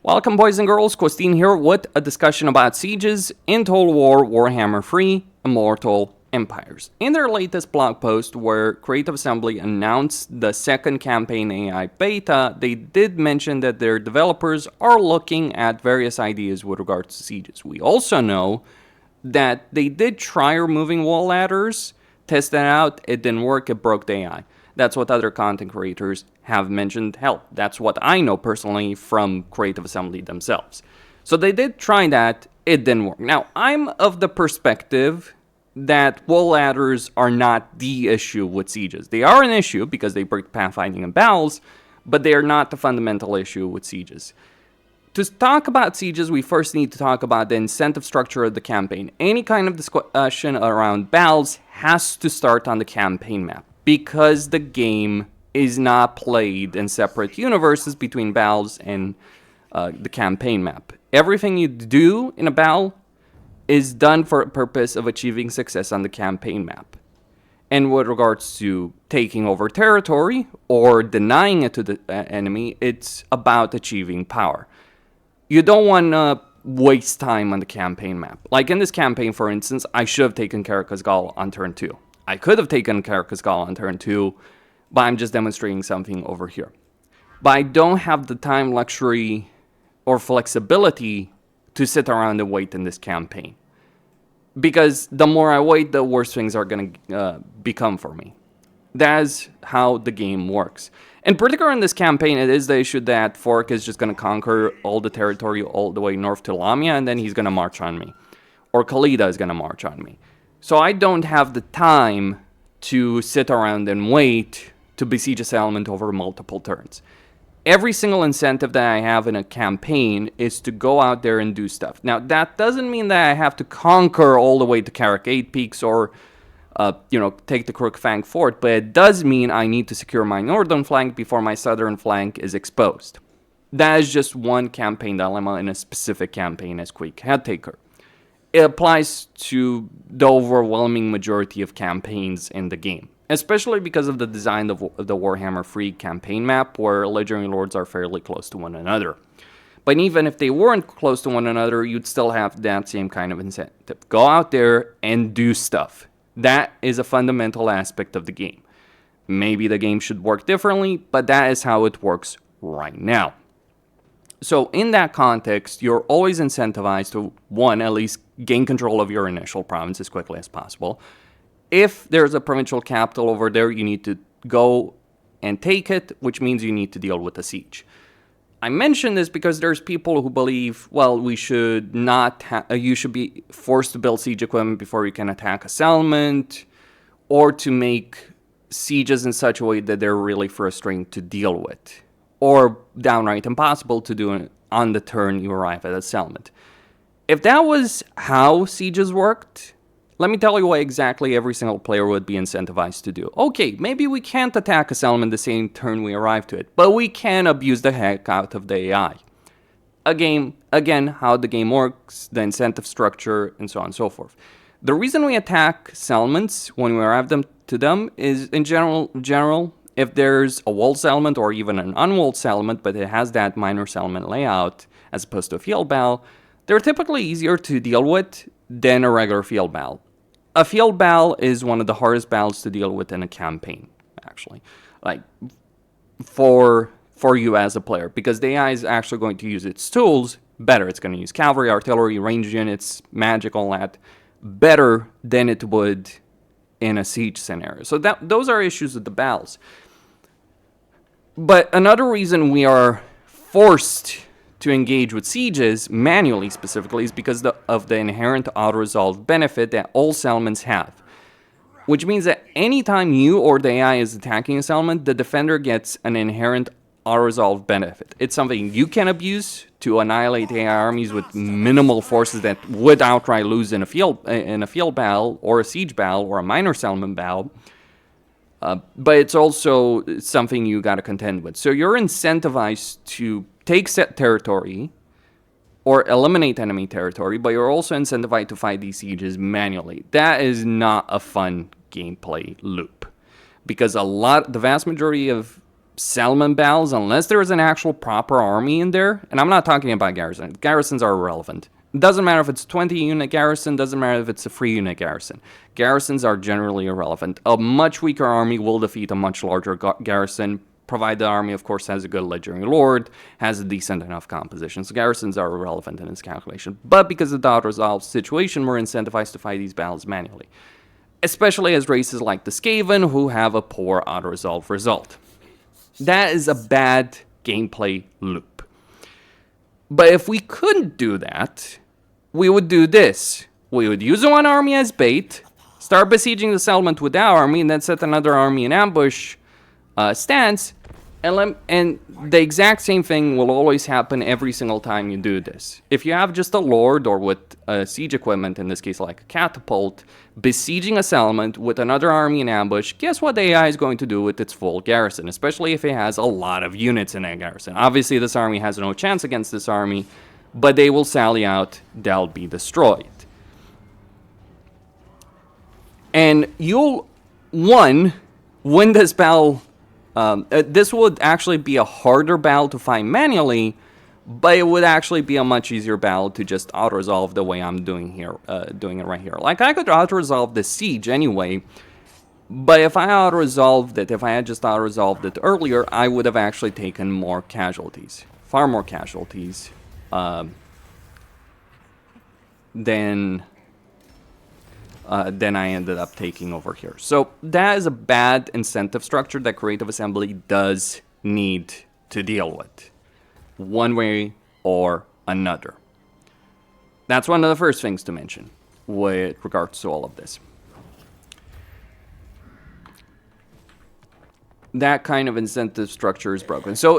Welcome boys and girls, Costin here with a discussion about sieges in Total War Warhammer 3 Immortal Empires. In their latest blog post where Creative Assembly announced the second campaign AI beta, they did mention that their developers are looking at various ideas with regards to sieges. We also know that they did try removing wall ladders, test that out, it didn't work, it broke the AI. That's what other content creators have mentioned. Hell, that's what I know personally from Creative Assembly themselves. So they did try that, it didn't work. Now, I'm of the perspective that wall ladders are not the issue with sieges. They are an issue because they break pathfinding and battles, but they are not the fundamental issue with sieges. To talk about sieges, we first need to talk about the incentive structure of the campaign. Any kind of discussion around battles has to start on the campaign map, because the game is not played in separate universes between battles and the campaign map. Everything you do in a battle is done for a purpose of achieving success on the campaign map. And with regards to taking over territory or denying it to the enemy, it's about achieving power. You don't want to waste time on the campaign map. Like in this campaign, for instance, I should have taken Karakazgal on turn 2. I could have taken Karakazgal on turn 2, but I'm just demonstrating something over here. But I don't have the time, luxury, or flexibility to sit around and wait in this campaign. Because the more I wait, the worse things are going to become for me. That's how the game works. In particular in this campaign, it is the issue that Fork is just going to conquer all the territory all the way north to Lamia, and then he's going to march on me. Or Khalida is going to march on me. So I don't have the time to sit around and wait to besiege a settlement over multiple turns. Every single incentive that I have in a campaign is to go out there and do stuff. Now, that doesn't mean that I have to conquer all the way to Karak 8 Peaks or, take the Crookfang Fort, but it does mean I need to secure my northern flank before my southern flank is exposed. That is just one campaign dilemma in a specific campaign as Quick Headtaker. It applies to the overwhelming majority of campaigns in the game, especially because of the design of the Warhammer 3 campaign map, where legendary lords are fairly close to one another. But even if they weren't close to one another, you'd still have that same kind of incentive. Go out there and do stuff. That is a fundamental aspect of the game. Maybe the game should work differently, but that is how it works right now. So in that context, you're always incentivized to, one, at least gain control of your initial province as quickly as possible. If there's a provincial capital over there, you need to go and take it, which means you need to deal with the siege. I mention this because there's people who believe, well, you should be forced to build siege equipment before you can attack a settlement, or to make sieges in such a way that they're really frustrating to deal with, or downright impossible to do on the turn you arrive at a settlement. If that was how sieges worked, let me tell you what exactly every single player would be incentivized to do. Okay, maybe we can't attack a settlement the same turn we arrive to it, but we can abuse the heck out of the AI. Again, how the game works, the incentive structure, and so on and so forth. The reason we attack settlements when we arrive to them is, in general, if there's a walled settlement or even an unwalled settlement, but it has that minor settlement layout as opposed to a field battle, they're typically easier to deal with than a regular field battle. A field battle is one of the hardest battles to deal with in a campaign, actually. Like, for you as a player, because the AI is actually going to use its tools better. It's going to use cavalry, artillery, ranged units, magic, all that, better than it would in a siege scenario. So those are issues with the battles. But another reason we are forced to engage with sieges, manually specifically, is because of the inherent Autoresolve benefit that all settlements have. Which means that anytime you or the AI is attacking a settlement, the defender gets an inherent Autoresolve benefit. It's something you can abuse to annihilate AI armies with minimal forces that would outright lose in a field battle, or a siege battle, or a minor settlement battle. But it's also something you got to contend with. So you're incentivized to take set territory or eliminate enemy territory, but you're also incentivized to fight these sieges manually. That is not a fun gameplay loop, because the vast majority of settlement battles, unless there is an actual proper army in there, and I'm not talking about garrisons. Garrisons are irrelevant. It doesn't matter if it's a 20-unit garrison, doesn't matter if it's a 3-unit garrison. Garrisons are generally irrelevant. A much weaker army will defeat a much larger garrison, provided the army, of course, has a good legendary lord, has a decent enough composition. So garrisons are irrelevant in this calculation. But because of the Autoresolve situation, we're incentivized to fight these battles manually. Especially as races like the Skaven, who have a poor Autoresolve result. That is a bad gameplay loop. But if we couldn't do that, we would do this. We would use one army as bait, start besieging the settlement with that army, and then set another army in ambush stance, and the exact same thing will always happen every single time you do this. If you have just a lord, or with siege equipment, in this case like a catapult, besieging a settlement with another army in ambush, guess what the AI is going to do with its full garrison, especially if it has a lot of units in that garrison. Obviously this army has no chance against this army, but they will sally out, they'll be destroyed. And you'll, win this battle. This would actually be a harder battle to fight manually, but it would actually be a much easier battle to just auto-resolve the way I'm doing it right here. Like, I could auto-resolve the siege anyway, but if I auto-resolved it, if I had just auto-resolved it earlier, I would have actually taken more casualties. Far more casualties than I ended up taking over here. So that is a bad incentive structure that Creative Assembly does need to deal with, one way or another. That's one of the first things to mention with regards to all of this. That kind of incentive structure is broken. So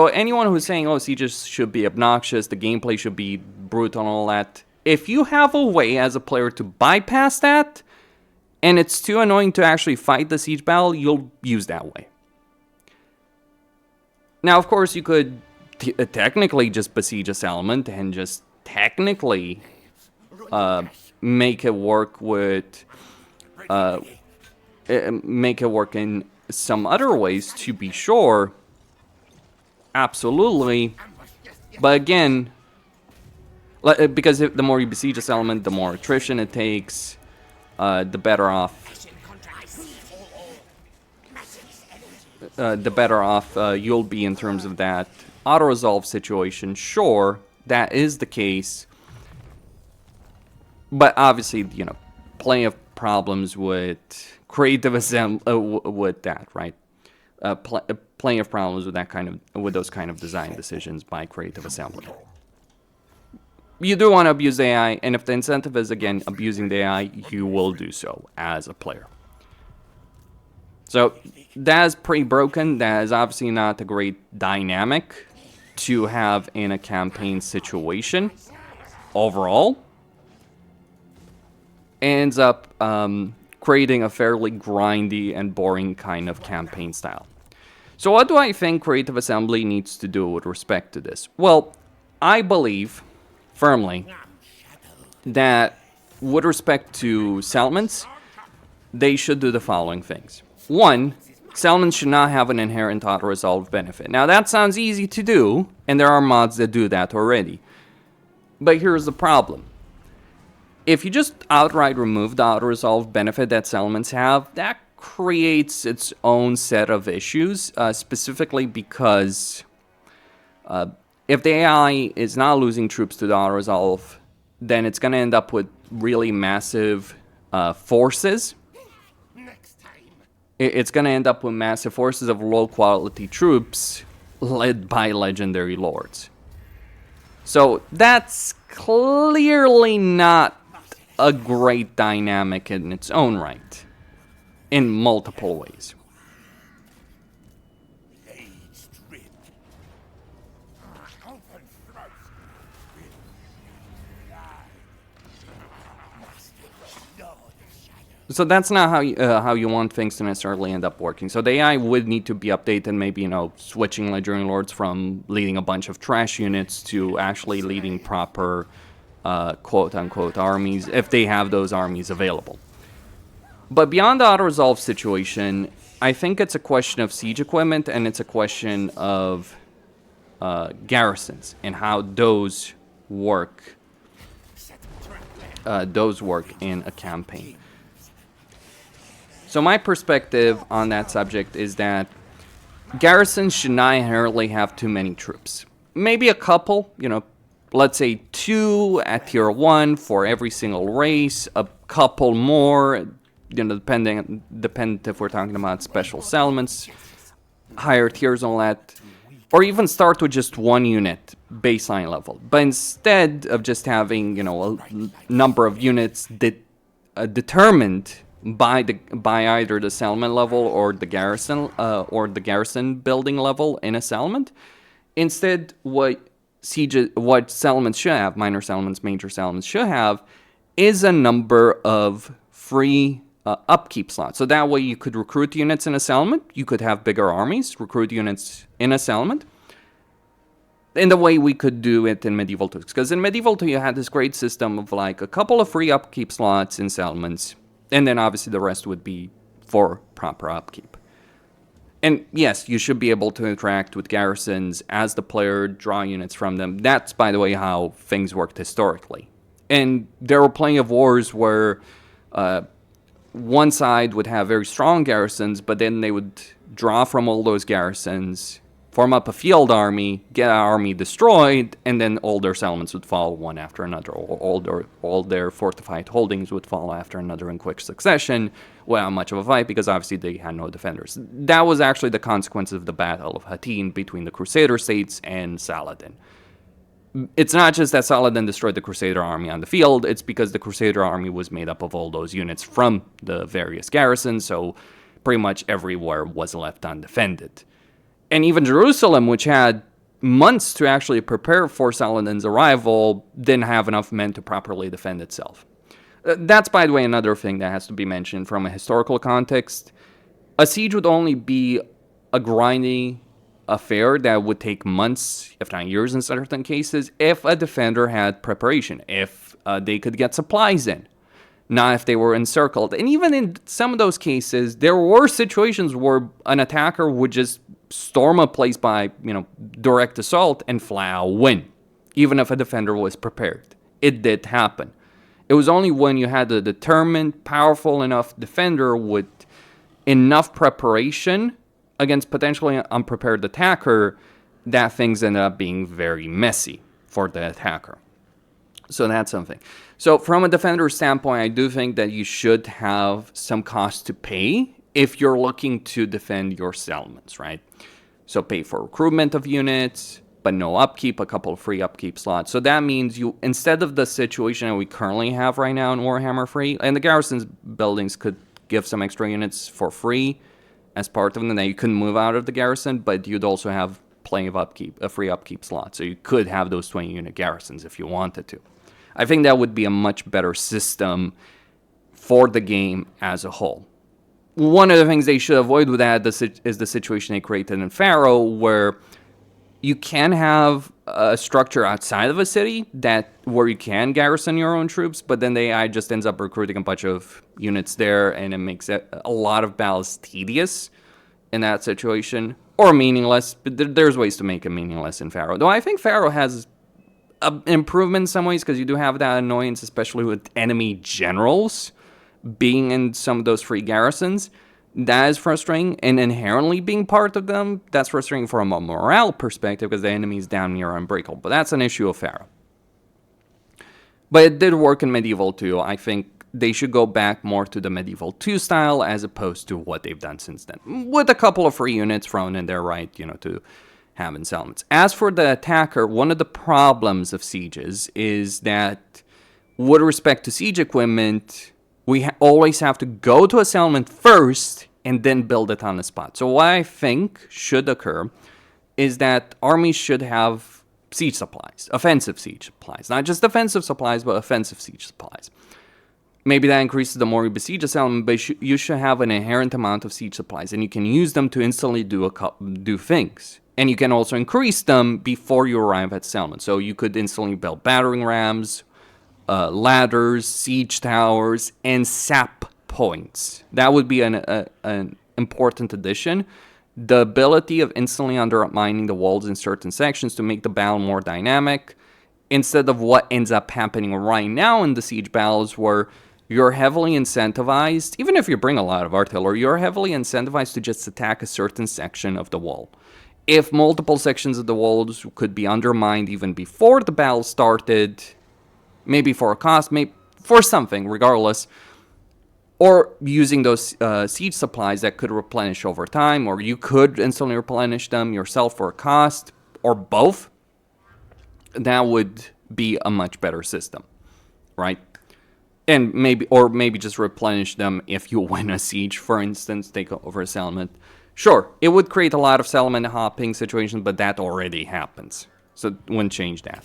anyone who's saying, oh, sieges should be obnoxious, the gameplay should be brutal and all that, if you have a way as a player to bypass that, and it's too annoying to actually fight the siege battle, you'll use that way. Now, of course, you could technically just besiege a settlement and just technically make it work with make it work in some other ways, to be sure. Absolutely. But again, because the more you besiege a settlement, the more attrition it takes, the better off you'll be in terms of that auto-resolve situation. Sure, that is the case, but obviously, you know, plenty of problems with creative assembly with that, right? Plenty of problems with those kind of design decisions by creative assembly. You do want to abuse the AI, and if the incentive is, again, abusing the AI, you will do so as a player. So, that is pretty broken. That is obviously not a great dynamic to have in a campaign situation overall. Ends up creating a fairly grindy and boring kind of campaign style. So what do I think Creative Assembly needs to do with respect to this? Well, I believe firmly that with respect to settlements, they should do the following things. One, settlements should not have an inherent auto-resolve benefit. Now that sounds easy to do, and there are mods that do that already. But here's the problem. If you just outright remove the auto-resolve benefit that settlements have, that creates its own set of issues, specifically because if the AI is not losing troops to the auto-resolve, then it's going to end up with really massive forces. It's going to end up with massive forces of low-quality troops led by legendary lords. So that's clearly not a great dynamic in its own right, in multiple ways. So that's not how you want things to necessarily end up working. So the AI would need to be updated, maybe, you know, switching legendary lords from leading a bunch of trash units to actually leading proper quote-unquote armies, if they have those armies available. But beyond the auto-resolve situation, I think it's a question of siege equipment, and it's a question of garrisons and how those work. Those work in a campaign. So my perspective on that subject is that garrisons should not inherently have too many troops. Maybe a couple, let's say 2 at tier 1 for every single race, a couple more, dependent if we're talking about special settlements, higher tiers and all that, or even start with just 1 unit baseline level. But instead of just having, a number of units determined by either the settlement level or the garrison building level in a settlement, instead what settlements should have, minor settlements, major settlements should have, is a number of free upkeep slots. So that way you could recruit units in a settlement, you could have bigger armies, recruit units in a settlement, in the way we could do it in Medieval 2. Because in Medieval 2 you had this great system of like a couple of free upkeep slots in settlements, and then obviously the rest would be for proper upkeep. And yes, you should be able to interact with garrisons as the player, draw units from them. That's, by the way, how things worked historically. And there were plenty of wars where one side would have very strong garrisons, but then they would draw from all those garrisons, form up a field army, get an army destroyed, and then all their settlements would fall one after another. All their fortified holdings would fall after another in quick succession without much of a fight, because obviously they had no defenders. That was actually the consequence of the Battle of Hattin between the Crusader states and Saladin. It's not just that Saladin destroyed the Crusader army on the field, it's because the Crusader army was made up of all those units from the various garrisons, so pretty much everywhere was left undefended. And even Jerusalem, which had months to actually prepare for Saladin's arrival, didn't have enough men to properly defend itself. That's, by the way, another thing that has to be mentioned from a historical context. A siege would only be a grindy affair that would take months, if not years in certain cases, if a defender had preparation, if they could get supplies in, not if they were encircled. And even in some of those cases, there were situations where an attacker would just storm a place by, direct assault and flat out win, even if a defender was prepared. It did happen. It was only when you had a determined, powerful enough defender with enough preparation against potentially unprepared attacker that things ended up being very messy for the attacker. So that's something. So from a defender standpoint, I do think that you should have some cost to pay if you're looking to defend your settlements, right? So pay for recruitment of units, but no upkeep, a couple of free upkeep slots. So that means you, instead of the situation that we currently have right now in Warhammer Free, and the garrisons buildings could give some extra units for free as part of them, that you couldn't move out of the garrison, but you'd also have plenty of upkeep, a free upkeep slot. So you could have those 20 unit garrisons if you wanted to. I think that would be a much better system for the game as a whole. One of the things they should avoid with that is the situation they created in Pharaoh, where you can have a structure outside of a city where you can garrison your own troops, but then the AI just ends up recruiting a bunch of units there, and it makes a lot of battles tedious in that situation, or meaningless. But there's ways to make it meaningless in Pharaoh. Though I think Pharaoh has an improvement in some ways, because you do have that annoyance, especially with enemy generals being in some of those free garrisons. That is frustrating, and inherently being part of them, that's frustrating from a morale perspective, because the enemy is damn near unbreakable. But that's an issue of Pharaoh. But it did work in Medieval 2. I think they should go back more to the Medieval 2 style, as opposed to what they've done since then, with a couple of free units thrown in there, right, to have in settlements. As for the attacker, one of the problems of sieges is that, with respect to siege equipment, we always have to go to a settlement first and then build it on the spot. So what I think should occur is that armies should have siege supplies, offensive siege supplies. Not just defensive supplies, but offensive siege supplies. Maybe that increases the more you besiege a settlement, but you should have an inherent amount of siege supplies, and you can use them to instantly do things. And you can also increase them before you arrive at settlement. So you could instantly build battering rams, ladders, siege towers, and sap points. That would be an important addition. The ability of instantly undermining the walls in certain sections to make the battle more dynamic, instead of what ends up happening right now in the siege battles where you're heavily incentivized, even if you bring a lot of artillery, you're heavily incentivized to just attack a certain section of the wall. If multiple sections of the walls could be undermined even before the battle started, maybe for a cost, maybe for something, regardless, or using those siege supplies that could replenish over time, or you could instantly replenish them yourself for a cost, or both, that would be a much better system, right? And maybe just replenish them if you win a siege, for instance, take over a settlement. Sure, it would create a lot of settlement hopping situations, but that already happens. So it wouldn't change that.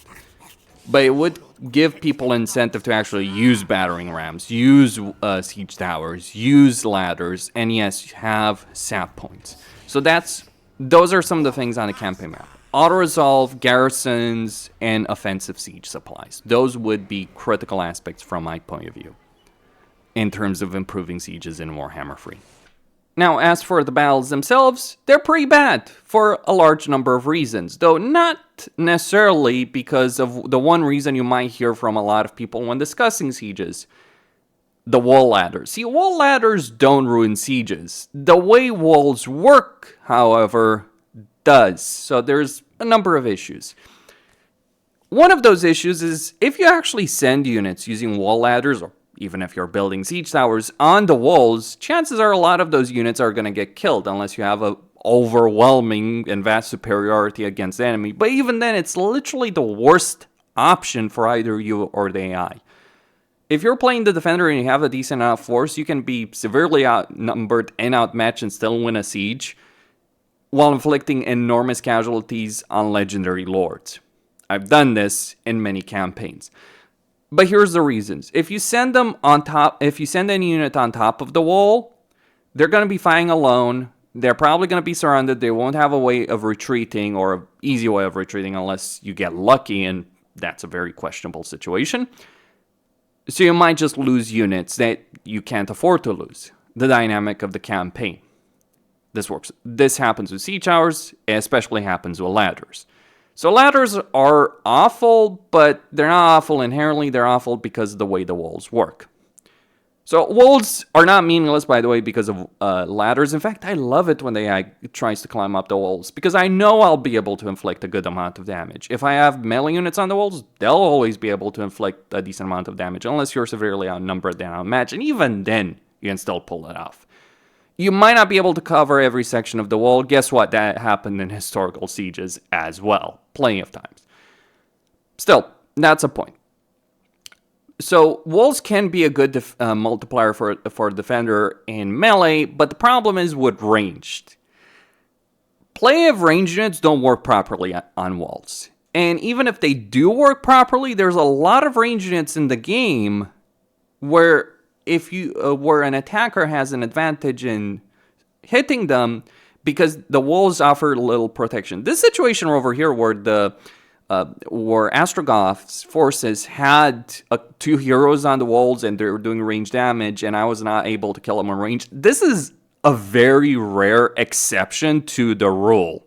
But it would give people incentive to actually use battering rams, use siege towers, use ladders, and yes, have sap points. So those are some of the things on the campaign map. Autoresolve, garrisons, and offensive siege supplies. Those would be critical aspects from my point of view in terms of improving sieges in Warhammer 3. Now, as for the battles themselves, they're pretty bad for a large number of reasons, though not necessarily because of the one reason you might hear from a lot of people when discussing sieges. The wall ladders. See, wall ladders don't ruin sieges. The way walls work, however, does. So there's a number of issues. One of those issues is if you actually send units using wall ladders, or even if you're building siege towers on the walls, chances are a lot of those units are going to get killed unless you have an overwhelming and vast superiority against the enemy. But even then, it's literally the worst option for either you or the AI. If you're playing the defender and you have a decent enough force, you can be severely outnumbered and outmatched and still win a siege while inflicting enormous casualties on legendary lords. I've done this in many campaigns. But here's the reasons. If you send any unit on top of the wall, they're going to be fighting alone. They're probably going to be surrounded. They won't have a way of retreating or an easy way of retreating unless you get lucky, and that's a very questionable situation. So you might just lose units that you can't afford to lose. The dynamic of the campaign. This works. This happens with siege towers. It especially happens with ladders. So ladders are awful, but they're not awful inherently. They're awful because of the way the walls work. So walls are not meaningless, by the way, because of ladders. In fact, I love it when the AI tries to climb up the walls, because I know I'll be able to inflict a good amount of damage. If I have melee units on the walls, they'll always be able to inflict a decent amount of damage, unless you're severely outnumbered and outmatched, and even then, you can still pull it off. You might not be able to cover every section of the wall. Guess what? That happened in historical sieges as well. Plenty of times. Still, that's a point. So, walls can be a good multiplier for a defender in melee, but the problem is with ranged. Plenty of ranged units don't work properly on walls. And even if they do work properly, there's a lot of ranged units in the game where where an attacker has an advantage in hitting them because the walls offer little protection. This situation over here where where Ostrogoth's forces had 2 heroes on the walls and they were doing range damage and I was not able to kill them on range. This is a very rare exception to the rule.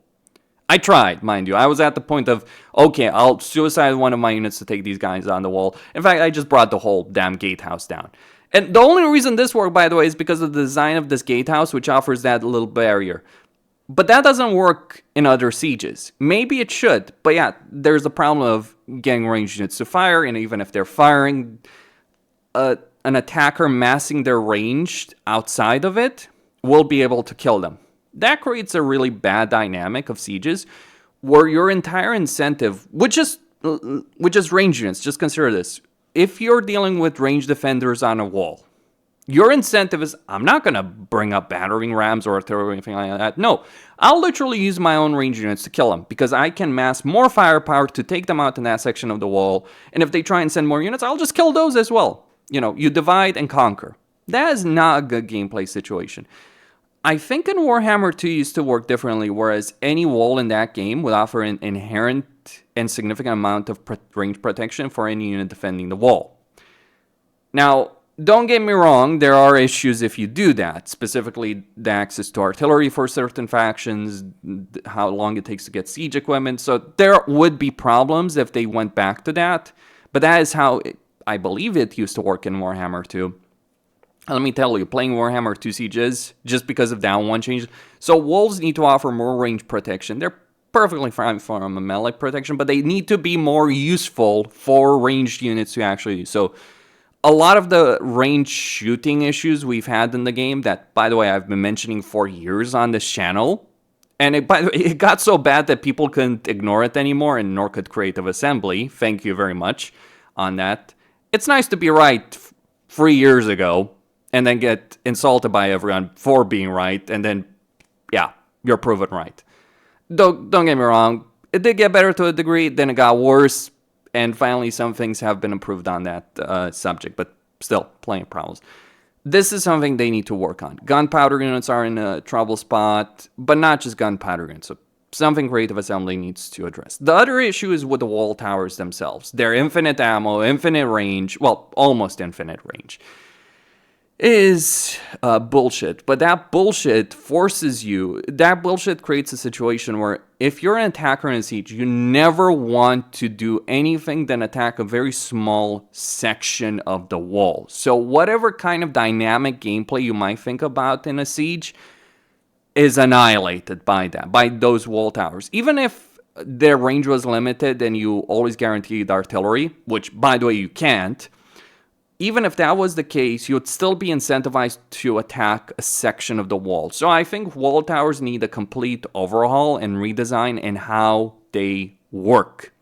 I tried, mind you. I was at the point of, okay, I'll suicide one of my units to take these guys on the wall. In fact, I just brought the whole damn gatehouse down. And the only reason this worked, by the way, is because of the design of this gatehouse, which offers that little barrier. But that doesn't work in other sieges. Maybe it should, but yeah, there's a problem of getting ranged units to fire, and even if they're firing, an attacker massing their range outside of it will be able to kill them. That creates a really bad dynamic of sieges, where your entire incentive, which is ranged units, just consider this. If you're dealing with ranged defenders on a wall, your incentive is, I'm not going to bring up battering rams or artillery or anything like that. No, I'll literally use my own ranged units to kill them because I can mass more firepower to take them out in that section of the wall. And if they try and send more units, I'll just kill those as well. You know, you divide and conquer. That is not a good gameplay situation. I think in Warhammer 2 used to work differently, whereas any wall in that game would offer an inherent and significant amount of range protection for any unit defending the wall. Now, don't get me wrong, there are issues if you do that, specifically the access to artillery for certain factions, how long it takes to get siege equipment. So there would be problems if they went back to that, but that is how I believe it used to work in Warhammer 2. Let me tell you, playing Warhammer 2 Sieges, just because of that one change. So wolves need to offer more range protection. They're perfectly fine from a melee protection, but they need to be more useful for ranged units to actually use. So a lot of the range shooting issues we've had in the game that, by the way, I've been mentioning for years on this channel, and it got so bad that people couldn't ignore it anymore, and nor could Creative Assembly. Thank you very much on that. It's nice to be right 3 years ago, and then get insulted by everyone for being right, and then, yeah, you're proven right. Don't get me wrong, it did get better to a degree, then it got worse, and finally some things have been improved on that subject, but still, plenty of problems. This is something they need to work on. Gunpowder units are in a trouble spot, but not just gunpowder units, so something Creative Assembly needs to address. The other issue is with the wall towers themselves. They're infinite ammo, infinite range, well, almost infinite range. Is bullshit, but that bullshit creates a situation where if you're an attacker in a siege, you never want to do anything than attack a very small section of the wall. So whatever kind of dynamic gameplay you might think about in a siege is annihilated by those wall towers. Even if their range was limited and you always guaranteed artillery, which by the way you can't, even if that was the case, you would still be incentivized to attack a section of the wall. So I think wall towers need a complete overhaul and redesign in how they work.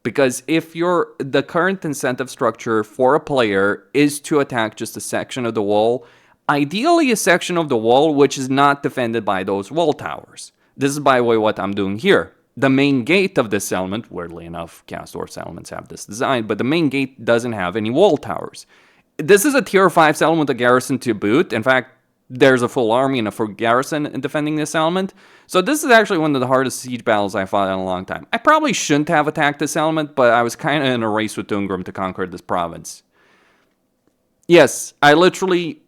Because if the current incentive structure for a player is to attack just a section of the wall, ideally a section of the wall which is not defended by those wall towers. This is, by the way, what I'm doing here. The main gate of this settlement, weirdly enough, Chaos Dwarf settlements have this design, but the main gate doesn't have any wall towers. This is a tier 5 settlement with a garrison to boot. In fact, there's a full army and a full garrison in defending this settlement. So this is actually one of the hardest siege battles I fought in a long time. I probably shouldn't have attacked this settlement, but I was kind of in a race with Tungrim to conquer this province. Yes, I literally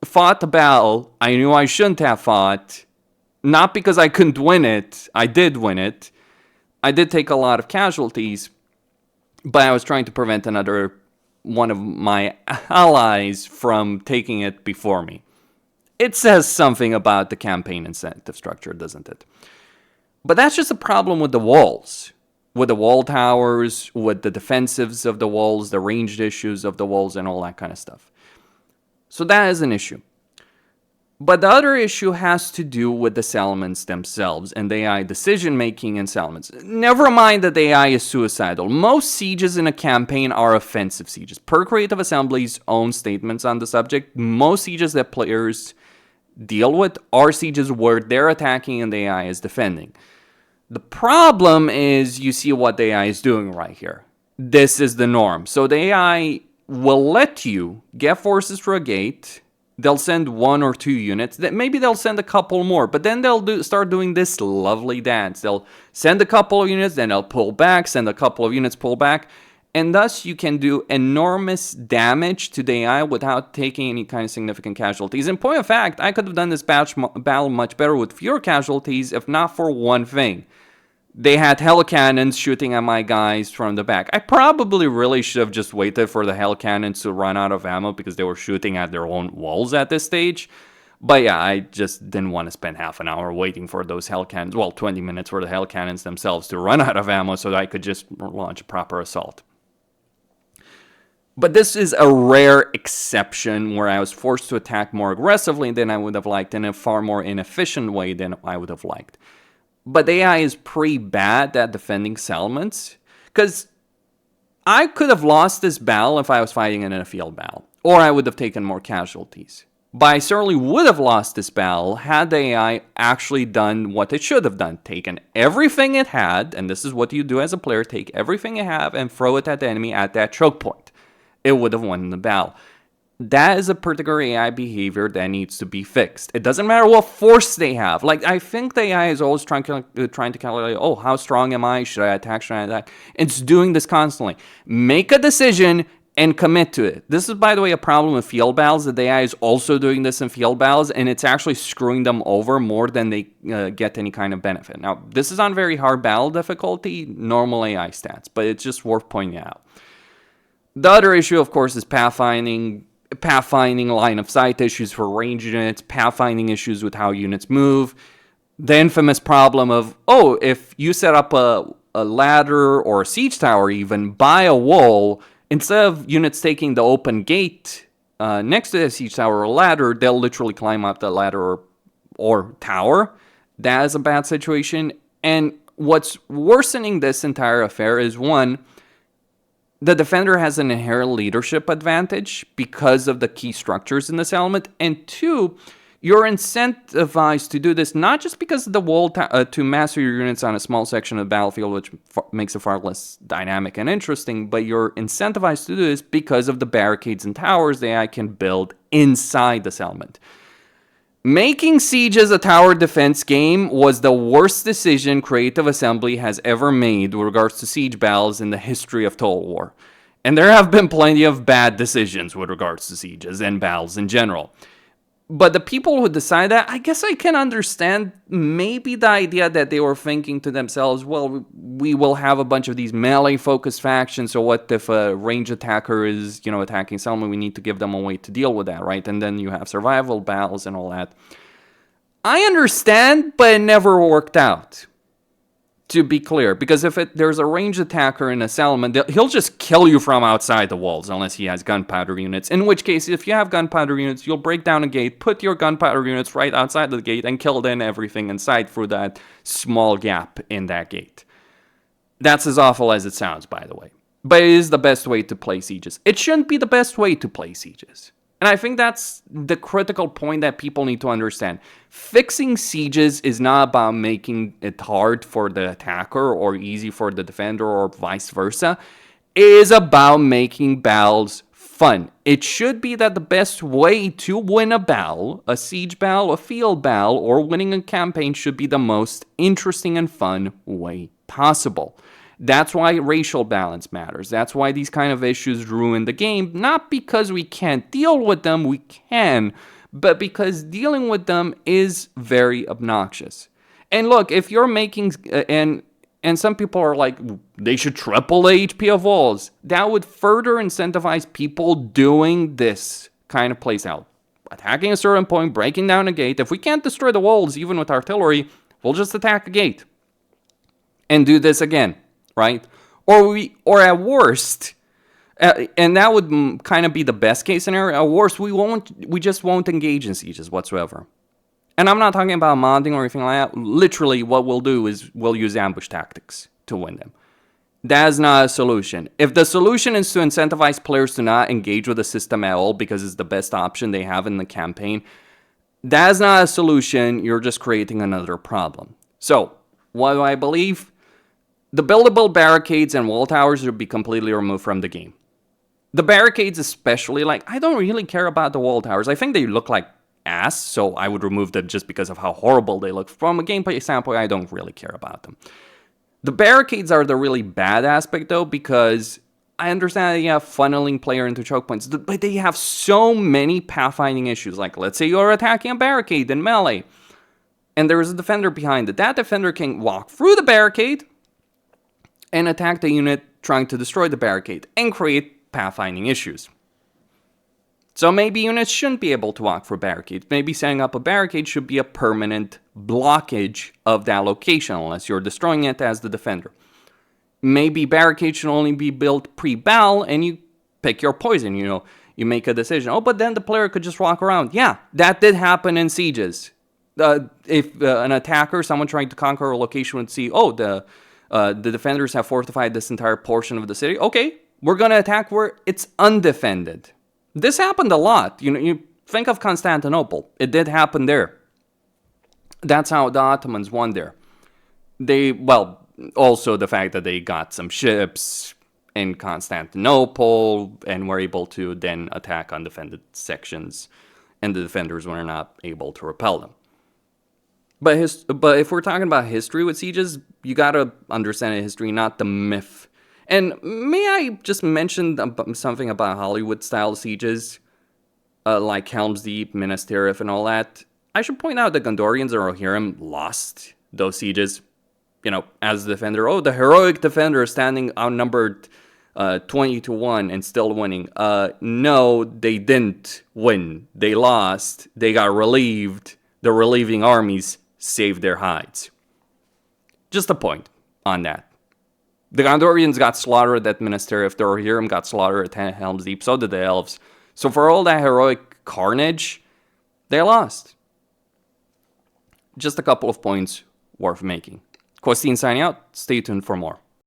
fought the battle I knew I shouldn't have fought. Not because I couldn't win it. I did win it. I did take a lot of casualties, but I was trying to prevent another one of my allies from taking it before me. It says something about the campaign incentive structure, doesn't it? But that's just a problem with the walls. With the wall towers, with the defensives of the walls, the ranged issues of the walls, and all that kind of stuff. So that is an issue. But the other issue has to do with the settlements themselves and the AI decision-making in settlements. Never mind that the AI is suicidal. Most sieges in a campaign are offensive sieges. Per Creative Assembly's own statements on the subject, most sieges that players deal with are sieges where they're attacking and the AI is defending. The problem is you see what the AI is doing right here. This is the norm. So the AI will let you get forces through a gate. They'll send 1 or 2 units. Maybe they'll send a couple more, but then they'll start doing this lovely dance. They'll send a couple of units, then they'll pull back, send a couple of units, pull back. And thus you can do enormous damage to the AI without taking any kind of significant casualties. In point of fact, I could have done this battle much better with fewer casualties if not for one thing. They had hell cannons shooting at my guys from the back. I probably really should have just waited for the hell cannons to run out of ammo because they were shooting at their own walls at this stage. But yeah, I just didn't want to spend half an hour waiting for those hell cannons, well, 20 minutes for the hell cannons themselves to run out of ammo so that I could just launch a proper assault. But this is a rare exception where I was forced to attack more aggressively than I would have liked in a far more inefficient way than I would have liked. But the AI is pretty bad at defending settlements, because I could have lost this battle if I was fighting in a field battle, or I would have taken more casualties. But I certainly would have lost this battle had the AI actually done what it should have done, taken everything it had, and this is what you do as a player, take everything you have and throw it at the enemy at that choke point. It would have won the battle. That is a particular AI behavior that needs to be fixed. It doesn't matter what force they have. Like, I think the AI is always trying to calculate, oh, how strong am I? Should I attack? Should I attack? It's doing this constantly. Make a decision and commit to it. This is, by the way, a problem with field battles. The AI is also doing this in field battles, and it's actually screwing them over more than they get any kind of benefit. Now, this is on very hard battle difficulty, normal AI stats, but it's just worth pointing out. The other issue, of course, is pathfinding line of sight issues for range units, pathfinding issues with how units move, the infamous problem of, if you set up a ladder or a siege tower even by a wall, instead of units taking the open gate next to the siege tower or ladder, they'll literally climb up the ladder or tower. That is a bad situation. And what's worsening this entire affair is, one, the defender has an inherent leadership advantage because of the key structures in this element. And two, you're incentivized to do this not just because of the wall to master your units on a small section of the battlefield, which makes it far less dynamic and interesting, but you're incentivized to do this because of the barricades and towers the AI can build inside this element. Making sieges a tower defense game was the worst decision Creative Assembly has ever made with regards to siege battles in the history of Total War. And there have been plenty of bad decisions with regards to sieges and battles in general. But the people who decide that, I guess I can understand maybe the idea that they were thinking to themselves, well, we will have a bunch of these melee-focused factions, so what if a range attacker is, attacking someone? We need to give them a way to deal with that, right? And then you have survival battles and all that. I understand, but it never worked out, to be clear. Because if there's a range attacker in a settlement, he'll just kill you from outside the walls unless he has gunpowder units. In which case, if you have gunpowder units, you'll break down a gate, put your gunpowder units right outside the gate, and kill then everything inside through that small gap in that gate. That's as awful as it sounds, by the way. But it is the best way to play sieges. It shouldn't be the best way to play sieges. And I think that's the critical point that people need to understand. Fixing sieges is not about making it hard for the attacker or easy for the defender or vice versa. It is about making battles fun. It should be that the best way to win a battle, a siege battle, a field battle, or winning a campaign should be the most interesting and fun way possible. That's why racial balance matters. That's why these kind of issues ruin the game. Not because we can't deal with them, we can, but because dealing with them is very obnoxious. And look, if you're making, and some people are like, they should triple the HP of walls. That would further incentivize people doing this kind of playstyle. Attacking a certain point, breaking down a gate. If we can't destroy the walls, even with artillery, we'll just attack a gate. And do this again. Right? Or at worst, and that would kind of be the best case scenario. At worst, we just won't engage in sieges whatsoever. And I'm not talking about modding or anything like that. Literally, what we'll do is we'll use ambush tactics to win them. That is not a solution. If the solution is to incentivize players to not engage with the system at all because it's the best option they have in the campaign, that is not a solution. You're just creating another problem. So, what do I believe? The buildable barricades and wall towers should be completely removed from the game. The barricades especially, I don't really care about the wall towers. I think they look like ass, so I would remove them just because of how horrible they look. From a gameplay standpoint, I don't really care about them. The barricades are the really bad aspect, though, because I understand that you have funneling player into choke points, but they have so many pathfinding issues. Like, let's say you're attacking a barricade in melee, and there is a defender behind it. That defender can walk through the barricade and attack the unit trying to destroy the barricade and create pathfinding issues. So maybe units shouldn't be able to walk through barricades. Maybe setting up a barricade should be a permanent blockage of that location unless you're destroying it as the defender. Maybe barricades should only be built pre-battle and you pick your poison, you make a decision. But then the player could just walk around. Yeah, that did happen in sieges. If an attacker, someone trying to conquer a location would see, the defenders have fortified this entire portion of the city. Okay, we're going to attack where it's undefended. This happened a lot. You think of Constantinople. It did happen there. That's how the Ottomans won there. Also the fact that they got some ships in Constantinople and were able to then attack undefended sections, and the defenders were not able to repel them. But if we're talking about history with sieges, you gotta understand the history, not the myth. And may I just mention something about Hollywood-style sieges, like Helm's Deep, Minas Tirith, and all that? I should point out that Gondorians and Rohirrim lost those sieges, as a defender. Oh, the heroic defender standing outnumbered 20-1 and still winning. No, they didn't win. They lost. They got relieved. The relieving armies saved their hides. Just a point on that. The Gondorians got slaughtered at Minas Tirith. The Rohirrim got slaughtered at Helm's Deep. So did the elves. So for all that heroic carnage, they lost. Just a couple of points worth making. Costine signing out. Stay tuned for more.